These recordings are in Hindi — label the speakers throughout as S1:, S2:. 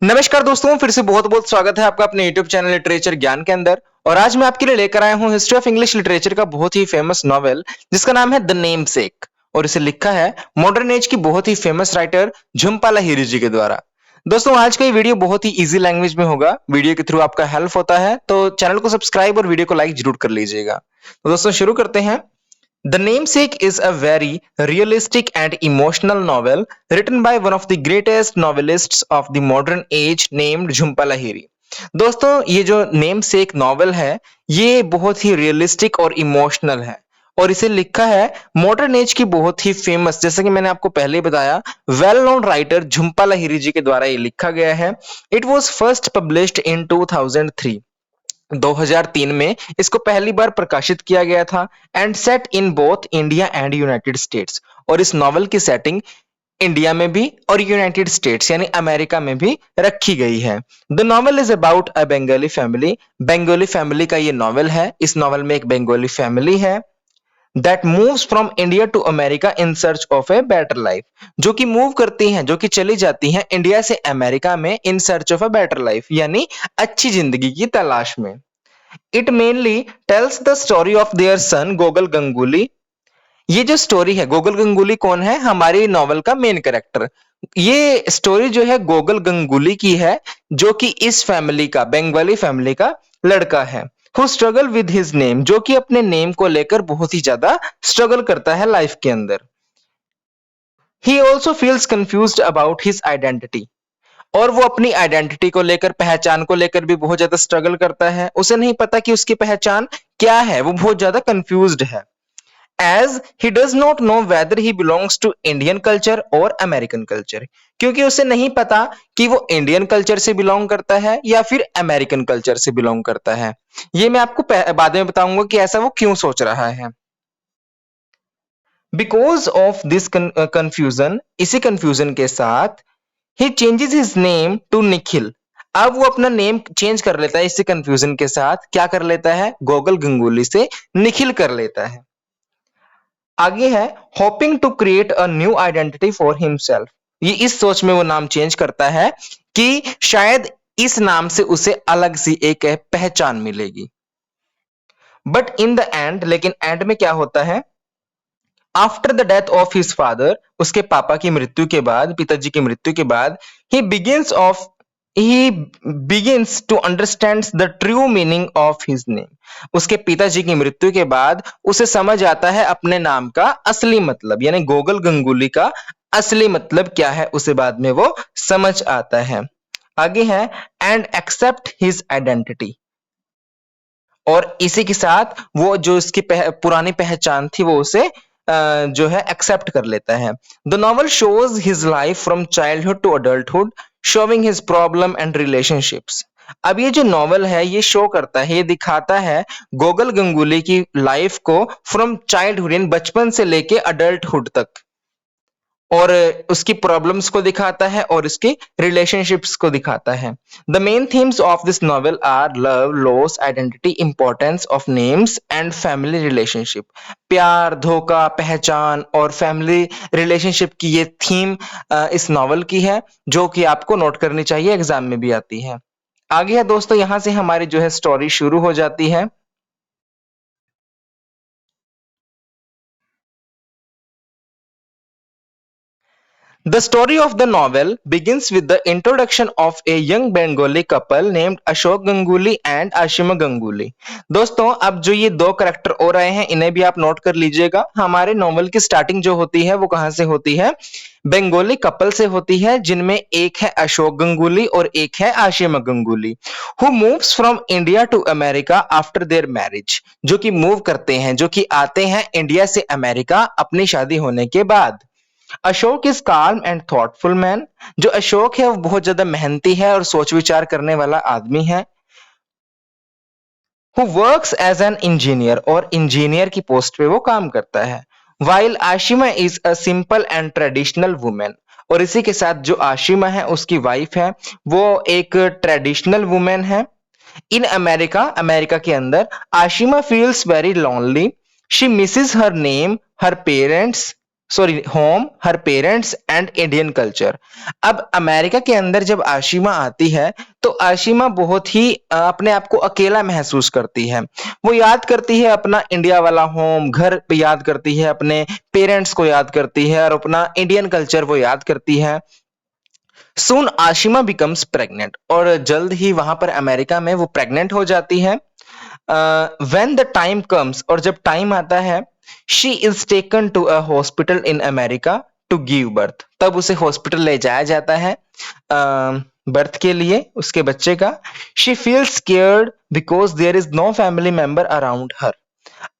S1: नमस्कार दोस्तों, फिर से बहुत बहुत स्वागत है आपका अपने YouTube चैनल लिटरेचर ज्ञान के अंदर। और आज मैं आपके लिए लेकर आया हूं हिस्ट्री ऑफ इंग्लिश लिटरेचर का बहुत ही फेमस नॉवेल जिसका नाम है द नेमसेक और इसे लिखा है मॉडर्न एज की बहुत ही फेमस राइटर झुम्पा लाहिरी जी के द्वारा। दोस्तों आज का ये वीडियो बहुत ही इजी लैंग्वेज में होगा। वीडियो के थ्रू आपका हेल्प होता है तो चैनल को सब्सक्राइब और वीडियो को लाइक जरूर कर लीजिएगा। तो दोस्तों शुरू करते हैं। The Namesake is a very realistic and emotional novel written by one of the greatest novelists of the modern age named Jhumpa Lahiri। दोस्तों ये जो नेमसेक नॉवेल है ये बहुत ही रियलिस्टिक और इमोशनल है और इसे लिखा है मॉडर्न एज की बहुत ही फेमस, जैसा कि मैंने आपको पहले ही बताया, well known writer Jhumpa Lahiri ji के द्वारा ये लिखा गया है। It was first published in 2003। 2003 में इसको पहली बार प्रकाशित किया गया था and set in both India and United states. और इस नॉवल की सेटिंग इंडिया में भी और यूनाइटेड स्टेट्स यानी अमेरिका में भी रखी गई है। The novel is about a Bengali family. Bengali family का ये नॉवल है। इस नॉवल में एक बंगाली फैमिली है that moves from India to America in search of a better life, जो कि मूव करती हैं, जो कि चली जाती हैं इंडिया से अमेरिका में in search of a better life यानी अच्छी जिंदगी की तलाश में। It mainly tells the story of their son Gogol Ganguli. ये जो स्टोरी है, गोगल गंगुली कौन है? हमारी नॉवल का मेन कैरेक्टर। ये स्टोरी जो है गोगल गंगुली की है जो कि इस फैमिली का, बंगाली फैमिली का लड़का है। Who struggle with his name, जो कि अपने नेम को लेकर बहुत ही ज्यादा स्ट्रगल करता है लाइफ के अंदर। He also feels confused about his identity, और वो अपनी आइडेंटिटी को लेकर, पहचान को लेकर भी बहुत ज्यादा स्ट्रगल करता है। उसे नहीं पता कि उसकी पहचान क्या है, वो बहुत ज्यादा कंफ्यूज्ड है। As he does not know whether he belongs to Indian culture और अमेरिकन कल्चर, क्योंकि उसे नहीं पता कि वो इंडियन कल्चर से बिलोंग करता है या फिर अमेरिकन कल्चर से बिलोंग करता है। ये मैं आपको बाद में बताऊंगा कि ऐसा वो क्यों सोच रहा है। बिकॉज ऑफ दिस कंफ्यूजन, इसी कंफ्यूजन के साथ ही changes his name to Nikhil. अब वो अपना नेम चेंज कर लेता है, इसी कंफ्यूजन के साथ क्या कर लेता है, गोगल गंगुली से निखिल कर लेता है। आगे है hoping to create a new identity for himself. ये इस सोच में वो नाम चेंज करता है कि शायद इस नाम से उसे अलग सी एक पहचान मिलेगी। बट इन द एंड, लेकिन एंड में क्या होता है, after the death of his father, उसके पापा की मृत्यु के बाद, पिताजी की मृत्यु के बाद, he begins to understand the true meaning of his name. उसके पिताजी की मृत्यु के बाद उसे समझ आता है अपने नाम का असली मतलब, यानी गोगल गंगुली का असली मतलब क्या है, उसे बाद में वो समझ आता है। आगे है एंड एक्सेप्ट हिज आइडेंटिटी, और इसी के साथ वो जो इसकी पुरानी पहचान थी वो उसे जो है एक्सेप्ट कर लेता है। The novel shows his life from childhood to adulthood, showing his problem and relationships. अब ये जो नॉवल है ये शो करता है, ये दिखाता है गोगल गंगुली की लाइफ को फ्रॉम चाइल्डहुड यानी बचपन से लेके अडल्टहुड तक, और उसकी प्रॉब्लम्स को दिखाता है और इसकी रिलेशनशिप्स को दिखाता है। The main themes of this novel are love, loss, identity, importance of names and family relationship. प्यार, धोखा, पहचान और फैमिली रिलेशनशिप की ये थीम इस नॉवेल की है, जो कि आपको नोट करनी चाहिए, एग्जाम में भी आती है। आगे है दोस्तों, यहां से हमारी जो है स्टोरी शुरू हो जाती है। The story of the novel begins with the introduction of a young Bengali couple named Ashok Ganguly and Ashima Ganguly। दोस्तों अब जो ये दो करेक्टर और आए हैं इन्हें भी आप नोट कर लीजिएगा। हमारे नॉवल की स्टार्टिंग जो होती है वो कहां से होती है, बंगाली कपल से होती है, जिनमें एक है अशोक गंगुली और एक है Ashima Ganguly, who moves from India to America after their marriage, जो कि मूव करते हैं, जो कि आते हैं इंडिया से अमेरिका अपनी शादी होने के बाद। Ashok is calm and thoughtful man. जो अशोक है वो बहुत ज्यादा मेहनती है और सोच विचार करने वाला आदमी है। Who works as an engineer, और इंजीनियर की पोस्ट पे वो काम करता है। While Ashima is a simple and traditional woman, और इसी के साथ जो आशिमा है उसकी वाइफ है वो एक ट्रेडिशनल वुमेन है। इन अमेरिका, अमेरिका के अंदर, Ashima feels very lonely, she Mrs her name, her parents, sorry home, her parents and Indian culture. अब अमेरिका के अंदर जब आशिमा आती है तो आशिमा बहुत ही अपने आप को अकेला महसूस करती है। वो याद करती है अपना इंडिया वाला होम, घर पे याद करती है, अपने पेरेंट्स को याद करती है और अपना इंडियन कल्चर वो याद करती है। सून आशिमा बिकम्स प्रेग्नेंट, और जल्द ही वहां पर अमेरिका में वो प्रेग्नेंट हो जाती है। व्हेन द टाइम कम्स, और जब टाइम आता है, she is taken to a hospital in America to give birth, तब उसे हॉस्पिटल ले जाया जाता है बर्थ के लिए उसके बच्चे का। She feels scared because there is no family member around her.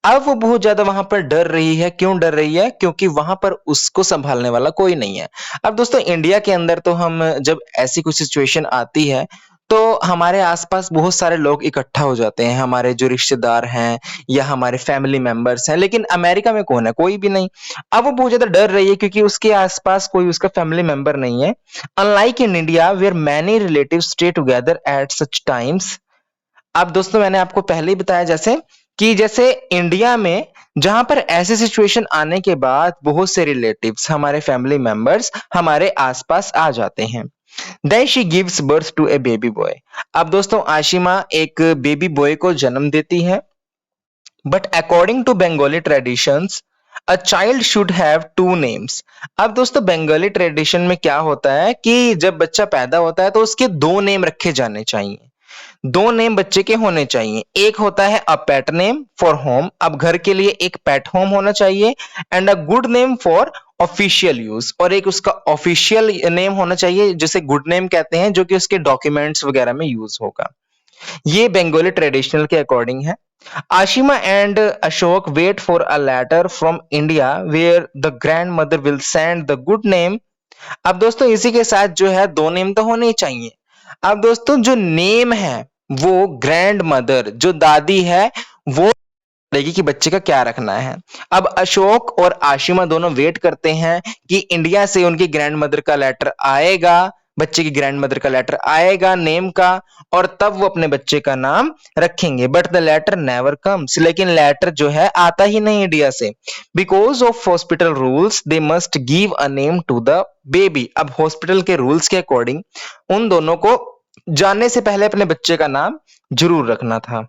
S1: अब वो बहुत ज्यादा वहां पर डर रही है। क्यों डर रही है? क्योंकि वहां पर उसको संभालने वाला कोई नहीं है। अब दोस्तों इंडिया के अंदर तो हम जब ऐसी कुछ सिचुएशन आती है तो हमारे आसपास बहुत सारे लोग इकट्ठा हो जाते हैं, हमारे जो रिश्तेदार हैं या हमारे फैमिली मेंबर्स हैं, लेकिन अमेरिका में कौन है? कोई भी नहीं। अब वो बहुत ज्यादा डर रही है क्योंकि उसके आसपास कोई उसका फैमिली मेंबर नहीं है। Unlike in India where many relative stay together at such times. अब दोस्तों मैंने आपको पहले ही बताया जैसे इंडिया में जहां पर ऐसे सिचुएशन आने के बाद बहुत से रिलेटिव्स, हमारे फैमिली मेंबर्स हमारे आसपास आ जाते हैं। Then she gives birth to a baby boy. अब दोस्तों आशिमा एक बेबी बॉय को जन्म देती है। But according to Bengali traditions a child should have two names. अब दोस्तों बंगाली ट्रेडिशन में क्या होता है कि जब बच्चा पैदा होता है तो उसके दो नेम रखे जाने चाहिए। दो नेम बच्चे के होने चाहिए। एक होता है अ पेट नेम फॉर होम, अब घर के लिए एक पेट होम होना चाहिए, and a good name for official use, और एक उसका ऑफिशियल नेम होना चाहिए जिसे गुड नेम कहते हैं, जो कि उसके डॉक्यूमेंट्स वगैरह में यूज होगा। ये बंगाली ट्रेडिशनल के अकॉर्डिंग है। Ashima and Ashok wait for a letter from India where the grand mother will send the good name. अब दोस्तों इसी के साथ जो है दो नेम तो होने ही चाहिए। अब दोस्तों जो नेम है वो ग्रैंड मदर, जो दादी है, वो रहेगी कि बच्चे का क्या रखना है। अब अशोक और आशिमा दोनों वेट करते हैं कि इंडिया से उनकी ग्रैंड मदर का लेटर आएगा, बच्चे की ग्रैंड मदर का लेटर आएगा नेम का, और तब वो अपने बच्चे का नाम रखेंगे। But the letter never comes, लेकिन लेटर जो है आता ही नहीं इंडिया से। Because of hospital rules they must give a name to the baby. अब हॉस्पिटल के रूल्स के अकॉर्डिंग उन दोनों को जानने से पहले अपने बच्चे का नाम जरूर रखना था।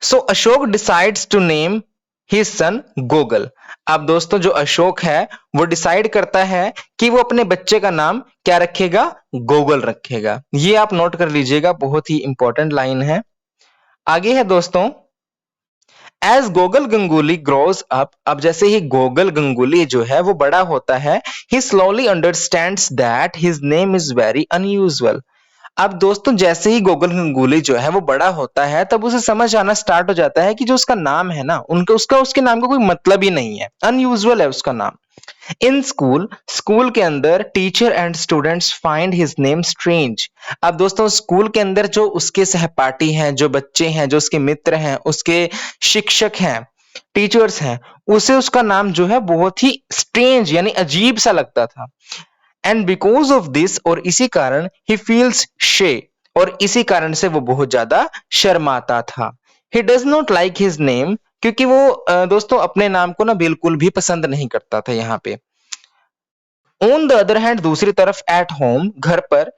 S1: So Ashok decides to name his son Gogol. अब दोस्तों जो अशोक है वो डिसाइड करता है कि वो अपने बच्चे का नाम क्या रखेगा? गोगल रखेगा। ये आप नोट कर लीजिएगा, बहुत ही इंपॉर्टेंट लाइन है। आगे है दोस्तों, as Gogol Ganguly grows up. अब जैसे ही गोगल गंगुली जो है वो बड़ा होता है, he slowly understands that his name is very unusual. अब दोस्तों जैसे ही गोगल गंगुली जो है वो बड़ा होता है तब उसे समझ आना स्टार्ट हो जाता है कि जो उसका नाम है ना, उनका उसके नाम का कोई मतलब ही नहीं है, अनयूजुअल है उसका नाम। इन स्कूल, स्कूल के अंदर teacher and students find his name strange. अब दोस्तों स्कूल के अंदर जो उसके सहपाठी हैं, जो बच्चे हैं, जो उसके मित्र हैं, उसके शिक्षक हैं, टीचर्स हैं, उसे उसका नाम जो है बहुत ही स्ट्रेंज यानी अजीब सा लगता था। एंड बिकॉज ऑफ दिस, और इसी कारण, ही फील्स शे, और इसी कारण से वो बहुत ज्यादा शर्माता था। ही does not like his name, क्योंकि वो दोस्तों अपने नाम को ना बिल्कुल भी पसंद नहीं करता था यहाँ पे। ऑन द अदर हैंड, दूसरी तरफ एट होम, घर पर,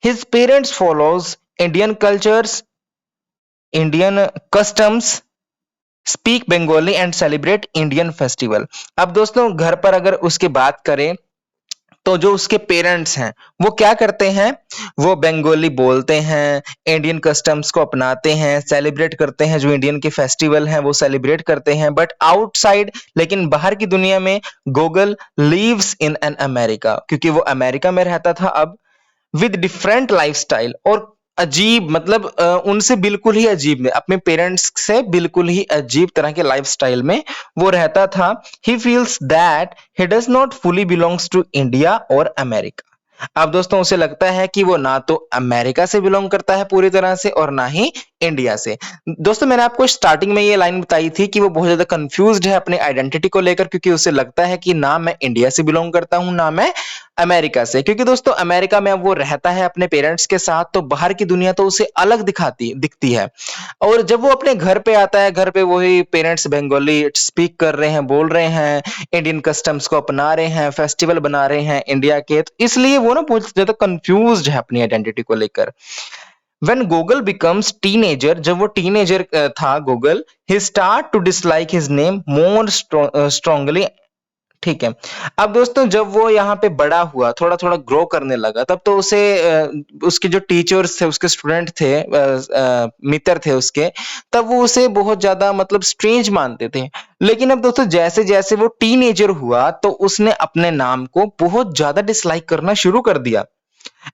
S1: his parents follows Indian cultures, Indian customs, speak Bengali and celebrate Indian festival. अब दोस्तों घर पर अगर उसकी बात करें तो जो उसके पेरेंट्स हैं वो क्या करते हैं? वो बंगाली बोलते हैं, इंडियन कस्टम्स को अपनाते हैं, सेलिब्रेट करते हैं, जो इंडियन के फेस्टिवल हैं वो सेलिब्रेट करते हैं। बट आउटसाइड, लेकिन बाहर की दुनिया में, Gogol lives in an America, क्योंकि वो अमेरिका में रहता था अब, विद डिफरेंट लाइफस्टाइल, और अजीब मतलब उनसे बिल्कुल ही अजीब में, अपने पेरेंट्स से बिल्कुल ही अजीब तरह के लाइफस्टाइल में वो रहता था। He feels that he does not fully belongs to India और अमेरिका। अब दोस्तों उसे लगता है कि वो ना तो अमेरिका से बिलोंग करता है पूरी तरह से और ना ही इंडिया से। दोस्तों मैंने आपको स्टार्टिंग में ये लाइन बताई थी कि वो बहुत ज़्यादा कन्फ्यूज़्ड है अपने आइडेंटिटी को लेकर, क्योंकि उसे लगता है कि ना मैं इंडिया से बिलॉन्ग करता हूँ, ना मैं अमेरिका से। क्योंकि दोस्तों अमेरिका में अब वो रहता है अपने पेरेंट्स के साथ, तो बाहर की दुनिया तो उसे अलग दिखती है। और जब वो अपने घर पे आता है, घर पे वही पेरेंट्स बंगाली स्पीक कर रहे हैं, बोल रहे हैं, इंडियन कस्टम्स को अपना रहे हैं, फेस्टिवल बना रहे हैं इंडिया के, तो इसलिए वो ना बहुत ज़्यादा कन्फ्यूज़्ड है अपनी आइडेंटिटी को लेकर। When Google becomes teenager, जब वो टीनेजर था Google, he start to dislike his name more strongly। ठीक है। अब दोस्तों जब वो यहाँ पे बड़ा हुआ, थोड़ा-थोड़ा ग्रो करने लगा, तब तो उसे उसके जो टीचर्स थे, उसके स्टूडेंट थे, मित्र थे उसके, तब वो उसे बहुत ज़्यादा मतलब स्ट्रेंज मानते थे। लेकिन अब दोस्तों जैसे-जैसे वो टीनेजर हुआ, तो उसने अपने नाम को बहुत ज़्यादा डिसलाइक करना शुरू कर दिया।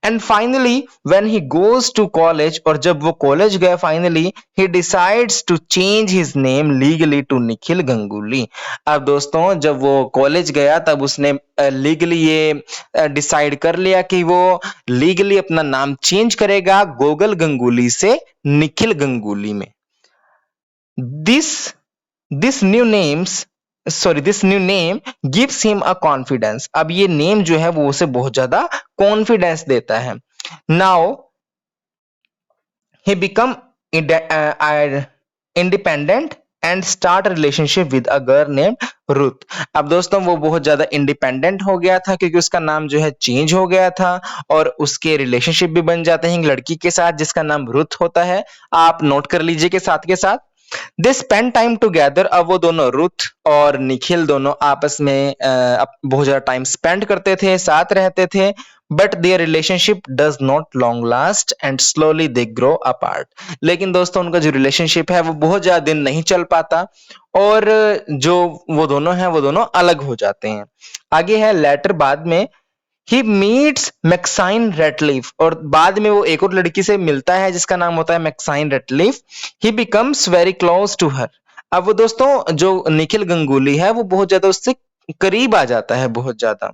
S1: And finally when he goes to college, और जब वो कॉलेज गया finally, he decides to change his name legally to Nikhil Ganguly. अब दोस्तों जब वो कॉलेज गया तब उसने लीगली ये डिसाइड कर लिया कि वो लीगली अपना नाम चेंज करेगा गोगल गंगुली से निखिल गंगुली में। This this new names this new name gives him a confidence. अब ये नेम जो है वो उसे बहुत ज्यादा कॉन्फिडेंस देता है। Now he become independent and start relationship with a girl named Ruth. अब दोस्तों वो बहुत ज्यादा इंडिपेंडेंट हो गया था, क्योंकि उसका नाम जो है चेंज हो गया था, और उसके रिलेशनशिप भी बन जाते हैं एक लड़की के साथ जिसका नाम रुथ होता है। आप नोट कर लीजिए के साथ दे स्पेंड टाइम टुगेदर। अब वो दोनों रुथ और निखिल दोनों आपस में बहुत ज्यादा टाइम स्पेंड करते थे, साथ रहते थे। But their relationship does not long last and slowly they grow apart. लेकिन दोस्तों उनका जो रिलेशनशिप है वो बहुत ज्यादा दिन नहीं चल पाता, और जो वो दोनों अलग हो जाते हैं। आगे है लेटर, बाद में ही मीट्स मैक्साइन रेटलिफ, और बाद में वो एक और लड़की से मिलता है जिसका नाम होता है Maxine Ratliff. He becomes very close to her. अब वो दोस्तों जो निखिल गंगुली है वो बहुत ज्यादा उससे करीब आ जाता है, बहुत ज्यादा।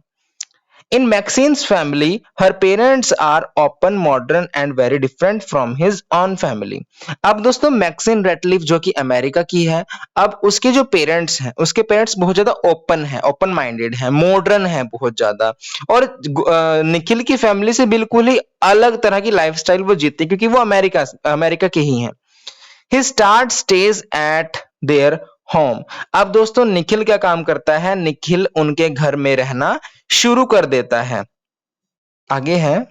S1: In Maxine's family, her parents are open, modern and very different from his own family। अब दोस्तों मैक्सिन रेटलिफ जो कि अमेरिका की है, अब उसके जो पेरेंट्स हैं, उसके पेरेंट्स बहुत ज्यादा ओपन है, ओपन माइंडेड है, मॉडर्न है बहुत ज्यादा, और निखिल की फैमिली से बिल्कुल ही अलग तरह की लाइफस्टाइल वो जीते, क्योंकि वो अमेरिका के ही हैं। He start stays at their home. अब दोस्तों निखिल क्या काम करता है, निखिल उनके घर में रहना शुरू कर देता है। आगे है,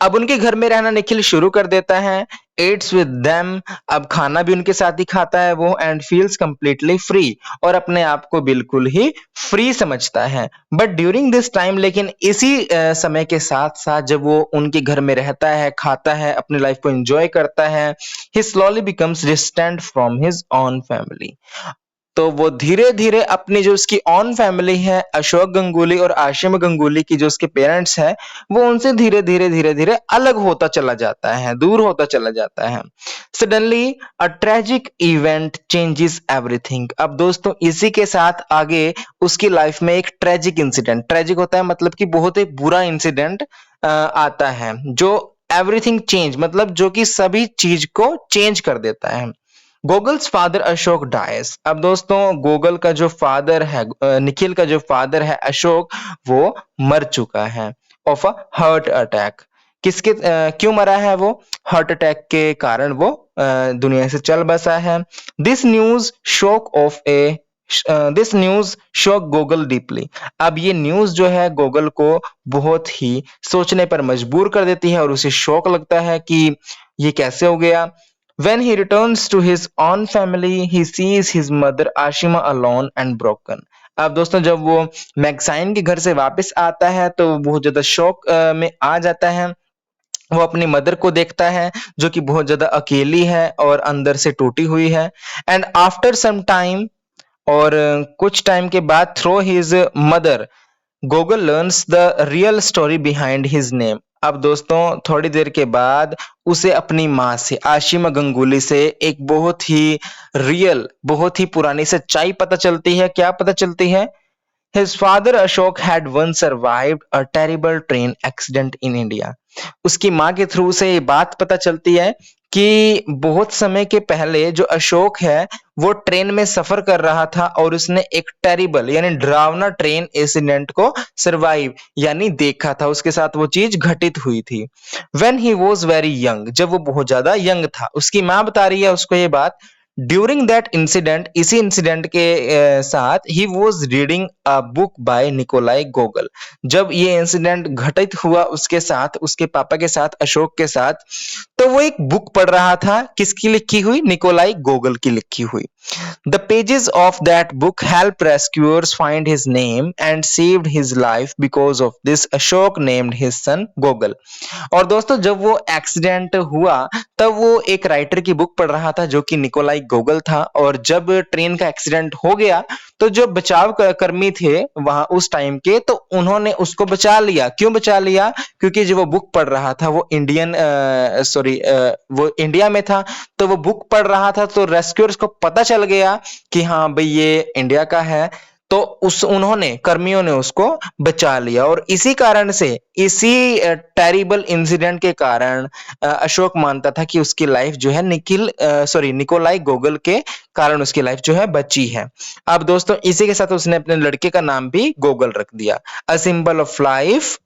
S1: अब उनके घर में रहना निखिल शुरू कर देता है। एट्स विद देम, अब खाना भी उनके साथ ही खाता है वो। एंड फील्स कंप्लीटली फ्री, और अपने आप को बिल्कुल ही फ्री समझता है। बट ड्यूरिंग दिस टाइम, लेकिन इसी समय के साथ साथ जब वो उनके घर में रहता है, खाता है, अपनी लाइफ को एंजॉय करता है, he slowly becomes distant from his own family. तो वो धीरे-धीरे अपनी जो उसकी ओन फैमिली है, अशोक गंगुली और आशिम गंगुली की जो उसके पेरेंट्स हैं, वो उनसे धीरे-धीरे अलग होता चला जाता है, दूर होता चला जाता है। सडनली अ ट्रेजिक इवेंट चेंजेस एवरीथिंग। अब दोस्तों इसी के साथ आगे उसकी लाइफ में एक ट्रेजिक होता है मतलब कि बहुत ही बुरा इंसिडेंट आता है, जो एवरीथिंग चेंज मतलब जो कि सभी चीज को चेंज कर देता है। Gogol's father Ashok dies. अब दोस्तों गोगल का जो फादर है, निखिल का जो फादर है अशोक, वो मर चुका है ऑफ अ हार्ट अटैक। क्यों मरा है वो? हार्ट अटैक के कारण वो दुनिया से चल बसा है। This news shock of a this news shock Gogol deeply. अब ये न्यूज जो है गोगल को बहुत ही सोचने पर मजबूर कर देती है, और उसे शौक लगता है कि ये कैसे हो गया। When he returns to his own family, he sees his mother Ashima alone and broken। अब दोस्तों जब वो मैक्साइन के घर से वापस आता है तो वो बहुत ज्यादा शौक में आ जाता है। वो अपनी मदर को देखता है जो कि बहुत ज्यादा अकेली है और अंदर से टूटी हुई है। एंड आफ्टर सम टाइम, और कुछ टाइम के बाद, through his mother Google learns the real story behind his name. अब दोस्तों थोड़ी देर के बाद उसे अपनी माँ से, आशिमा गंगुली से, एक बहुत ही पुरानी सच्चाई पता चलती है। क्या पता चलती है? His father Ashok had once survived a terrible train accident in India। उसकी माँ के थ्रू उसे ये बात पता चलती है कि बहुत समय के पहले जो अशोक है वो ट्रेन में सफर कर रहा था और उसने एक टेरिबल यानी डरावना ट्रेन इंसिडेंट को सरवाइव यानी देखा था, उसके साथ वो चीज घटित हुई थी। When he was very young, जब वो बहुत ज्यादा यंग था। उसकी माँ बता रही है उसको ये बात। ड्यूरिंग दैट इंसिडेंट, इसी इंसिडेंट के साथ ही was reading a book by Nikolai Gogol. जब ये इंसिडेंट घटित हुआ उसके साथ, उसके पापा के साथ, अशोक के साथ, तो वो एक बुक पढ़ रहा था। किसकी लिखी हुई? निकोलाई गोगल की लिखी हुई। The pages of that book helped rescuers find his name and saved his life. Because of this, Ashok named his son Gogol. और दोस्तों जब वो एक्सीडेंट हुआ तब वो एक राइटर की बुक पढ़ रहा था जो कि निकोलाई गोगल था, और जब ट्रेन का एक्सीडेंट हो गया तो जो बचाव कर्मी थे वहां उस टाइम के, तो उन्होंने उसको बचा लिया। क्यों बचा लिया? क्योंकि जो वो बुक पढ़ रहा था वो वो इंडिया में था, तो वो बुक पढ़ रहा था, तो रेस्क्यूअर्स को पता चल गया कि हाँ भाई ये इंडिया का है, तो उस उन्होंने कर्मियों ने उसको बचा लिया। और इसी कारण से, इसी टेरिबल इंसिडेंट के कारण अशोक मानता था कि उसकी लाइफ जो है निकोलाई गोगल के कारण उसकी लाइफ जो है बची है। अब दोस्तों इसी के साथ उसने अपने लड़के का नाम भी गोगल रख दिया। A symbol of life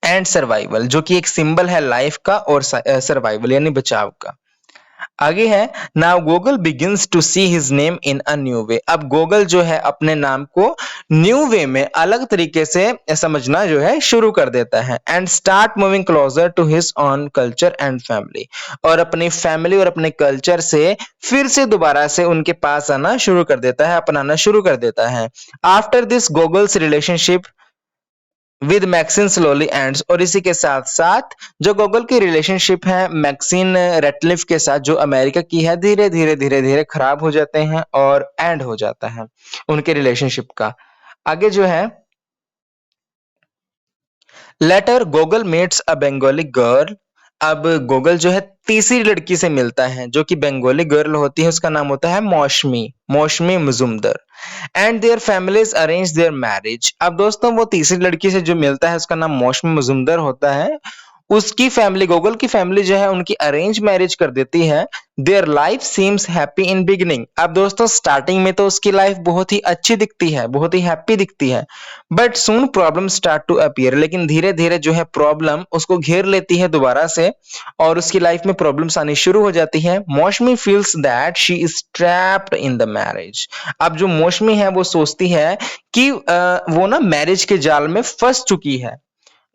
S1: and survival, जो कि एक सिंबल है लाइफ का और सर्वाइवल यानी बचाव का। आगे है, now Gogol begins to see his name in a new way. अब गूगल जो है अपने नाम को न्यू वे में अलग तरीके से समझना जो है शुरू कर देता है। And start moving closer to his own culture and family, और अपनी फैमिली और अपने कल्चर से फिर से दोबारा से उनके पास आना शुरू कर देता है, अपनाना शुरू कर देता है। After this Gogol's relationship with Maxine slowly ends, और इसी के साथ साथ जो गूगल की रिलेशनशिप है मैक्सिन रेटलिफ के साथ जो अमेरिका की है, धीरे धीरे खराब हो जाते हैं और एंड हो जाता है उनके रिलेशनशिप का। आगे जो है, लेटर गूगल मेट्स अ बंगाली गर्ल। अब गूगल जो है तीसरी लड़की से मिलता है जो कि बंगाली गर्ल होती है, उसका नाम होता है Moushumi, Moushumi Mazumdar. And their families arrange their marriage. अब दोस्तों वो तीसरी लड़की से जो मिलता है उसका नाम मौसमी मुजुमदर होता है। उसकी फैमिली, गूगल की फैमिली जो है उनकी अरेंज मैरिज कर देती है। Their life seems happy in beginning. अब दोस्तों स्टार्टिंग में तो उसकी लाइफ बहुत ही अच्छी दिखती है, बहुत ही हैप्पी दिखती है, but soon problem start to appear. लेकिन धीरे धीरे जो है प्रॉब्लम उसको घेर लेती है दोबारा से, और उसकी लाइफ में प्रॉब्लम्स आनी शुरू हो जाती है। मौसमी feels that she is trapped in the marriage. अब जो मौसमी है वो सोचती है कि वो ना मैरिज के जाल में फंस चुकी है,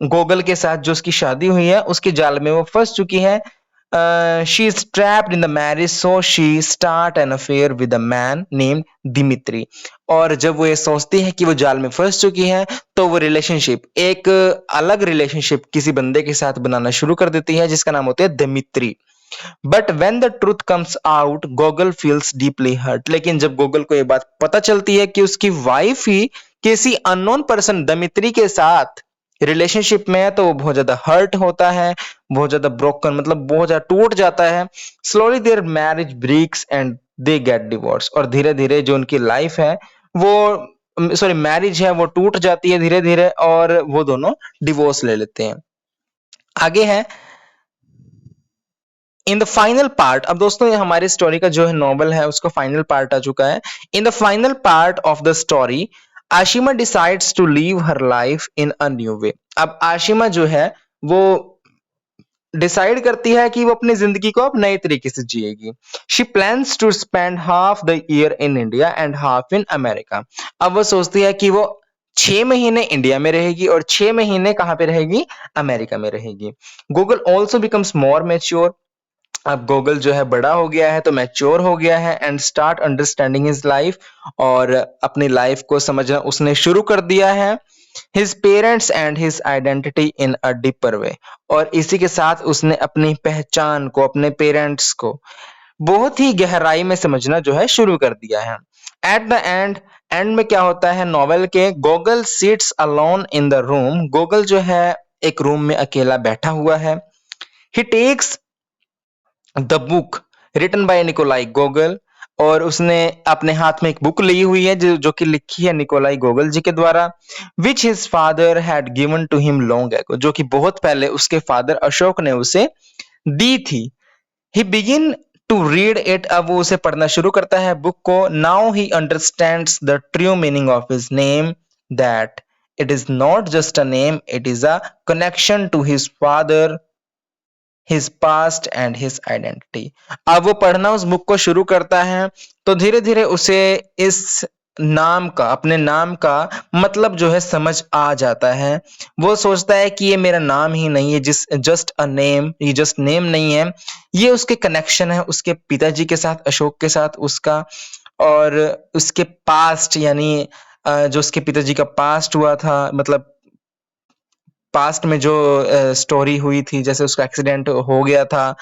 S1: गूगल के साथ जो उसकी शादी हुई है उसके जाल में वो फंस चुकी है। She is trapped in the marriage, so she start an affair with a man named Dimitri. और जब वो ये सोचती है कि वो जाल में फंस चुकी है, तो वो रिलेशनशिप, एक अलग रिलेशनशिप किसी बंदे के साथ बनाना शुरू कर देती है जिसका नाम होता है Dimitri. But when the truth comes out Gogol feels deeply hurt. लेकिन जब गूगल को ये बात पता चलती है कि उसकी वाइफ ही किसी अननोन पर्सन दमित्री के साथ रिलेशनशिप में है, तो वो बहुत ज्यादा हर्ट होता है, बहुत ज्यादा ब्रोकन मतलब बहुत ज्यादा टूट जाता है। Slowly their marriage breaks and they get divorce. और धीरे धीरे जो उनकी लाइफ है वो मैरिज है वो टूट जाती है धीरे धीरे, और वो दोनों डिवोर्स ले लेते हैं। आगे है इन द फाइनल पार्ट। अब दोस्तों ये हमारी स्टोरी का जो है नॉवल है उसका फाइनल पार्ट आ चुका है। In the final part of the story Ashima decides to leave her life in a new way. अब आशिमा जो है वो डिसाइड करती है कि वो अपनी जिंदगी को अब नए तरीके से जिएगी। She plans to spend half the year in India and half in America. अब वो सोचती है कि वो 6 महीने इंडिया में रहेगी और 6 महीने कहाँ पे रहेगी? अमेरिका में रहेगी। Google also becomes more mature. अब गूगल जो है बड़ा हो गया है तो मैच्योर हो गया है, and start understanding his life, और अपनी लाइफ को समझना उसने शुरू कर दिया है। His parents and his identity in a deeper way. और इसी के साथ उसने अपनी पहचान को, अपने पेरेंट्स को बहुत ही गहराई में समझना जो है शुरू कर दिया है। एट द एंड, एंड में क्या होता है नॉवेल के? Gogol sits alone in the room. Gogol जो है एक रूम में अकेला बैठा हुआ है। He takes the book written by Nikolai Gogol. और उसने अपने हाथ में एक बुक ली हुई है जो कि लिखी है निकोलाई गोगल जी के द्वारा, which his father had given to him long ago, जो कि बहुत पहले उसके फादर अशोक ने उसे दी थी। He begin to read it, अब वो उसे पढ़ना शुरू करता है बुक को। Now he understands the true meaning of his name, that it is not just a name, it is a connection to his father, his past and his identity. अब वो पढ़ना उस बुक को शुरू करता है तो धीरे धीरे उसे इस नाम का, अपने नाम का मतलब जो है समझ आ जाता है। वो सोचता है कि ये मेरा नाम ही नहीं है, जिस जस्ट अ नेम, ये जस्ट नेम नहीं है, ये उसके कनेक्शन है उसके पिताजी के साथ, अशोक के साथ उसका, और उसके पास्ट यानी जो उसके पिताजी का पास्ट हुआ था, मतलब पास्ट में जो स्टोरी हुई थी, जैसे उसका एक्सीडेंट हो गया था,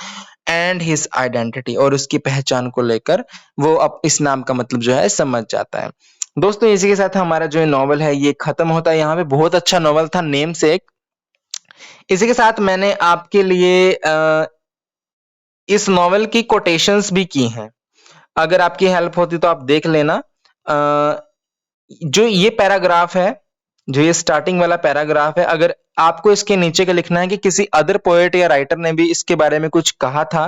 S1: एंड हिज आइडेंटिटी, और उसकी पहचान को लेकर वो अब इस नाम का मतलब जो है समझ जाता है। दोस्तों इसी के साथ हमारा जो नॉवल है ये खत्म होता है यहाँ पे। बहुत अच्छा नॉवल था नेम सेक। इसी के साथ मैंने आपके लिए इस नॉवल की कोटेशंस भी की हैं, अगर आपकी हेल्प होती तो आप देख लेना। जो ये पैराग्राफ है, जो ये स्टार्टिंग वाला पैराग्राफ है, अगर आपको इसके नीचे का लिखना है कि किसी अदर पोएट या राइटर ने भी इसके बारे में कुछ कहा था,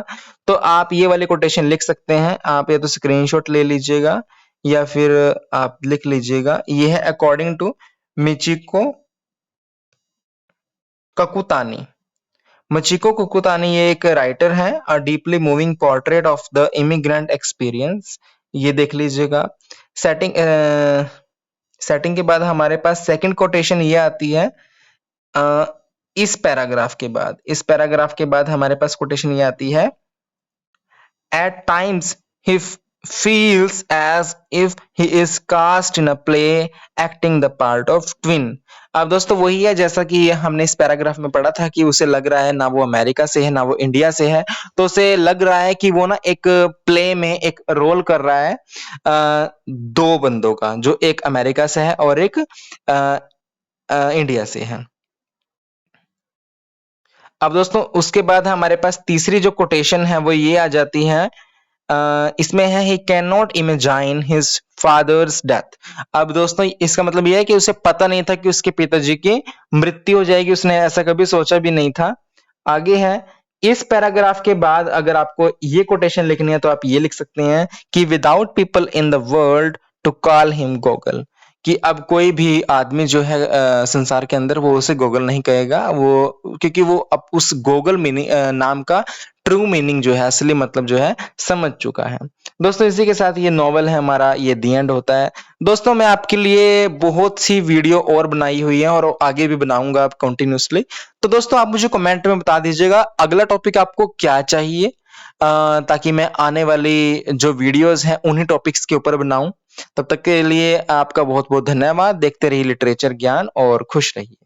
S1: तो आप ये वाले कोटेशन लिख सकते हैं। आप या तो स्क्रीनशॉट ले लीजिएगा या फिर आप लिख लीजिएगा। ये है अकॉर्डिंग टू मिचिको ककुतानी। मचिको कुकुतानी ये एक राइटर है, अ deeply moving portrait of the immigrant experience. ये देख लीजिएगा। सेटिंग सेटिंग के बाद हमारे पास सेकंड कोटेशन ये आती है। अ, इस पैराग्राफ के बाद हमारे पास कोटेशन ये आती है। At times, he feels as if he is cast in a play acting the part of twin। अब दोस्तों वही है जैसा कि हमने इस पैराग्राफ में पढ़ा था कि उसे लग रहा है ना वो अमेरिका से है ना वो इंडिया से है, तो उसे लग रहा है कि वो ना एक प्ले में एक रोल कर रहा है दो बंदों का, जो एक अमेरिका से है और एक इंडिया से है। अब दोस्तों उसके बाद हमारे पास तीसरी जो कोटेशन है वो ये आ जाती है। इसमें है ही can not imagine his father's death. अब दोस्तों इसका मतलब यह है कि उसे पता नहीं था कि उसके पिताजी की मृत्यु हो जाएगी, उसने ऐसा कभी सोचा भी नहीं था। आगे है, इस पैराग्राफ के बाद अगर आपको ये कोटेशन लिखनी है तो आप ये लिख सकते हैं कि without people in the world to call him Gogol, कि अब कोई भी आदमी जो है संसार के अंदर वो उसे गोगल नहीं कहेगा, वो क्योंकि वो अब उस गोगल मीनिंग नाम का ट्रू मीनिंग जो है, असली मतलब जो है समझ चुका है। दोस्तों इसी के साथ ये नॉवल है हमारा, ये दी एंड होता है। दोस्तों मैं आपके लिए बहुत सी वीडियो और बनाई हुई है और आगे भी बनाऊंगा आप कंटिन्यूसली। तो दोस्तों आप मुझे कमेंट में बता दीजिएगा अगला टॉपिक आपको क्या चाहिए, ताकि मैं आने वाली जो वीडियोस हैं उन्हीं टॉपिक्स के ऊपर बनाऊं। तब तक के लिए आपका बहुत बहुत धन्यवाद। देखते रहिए लिटरेचर ज्ञान और खुश रहिए।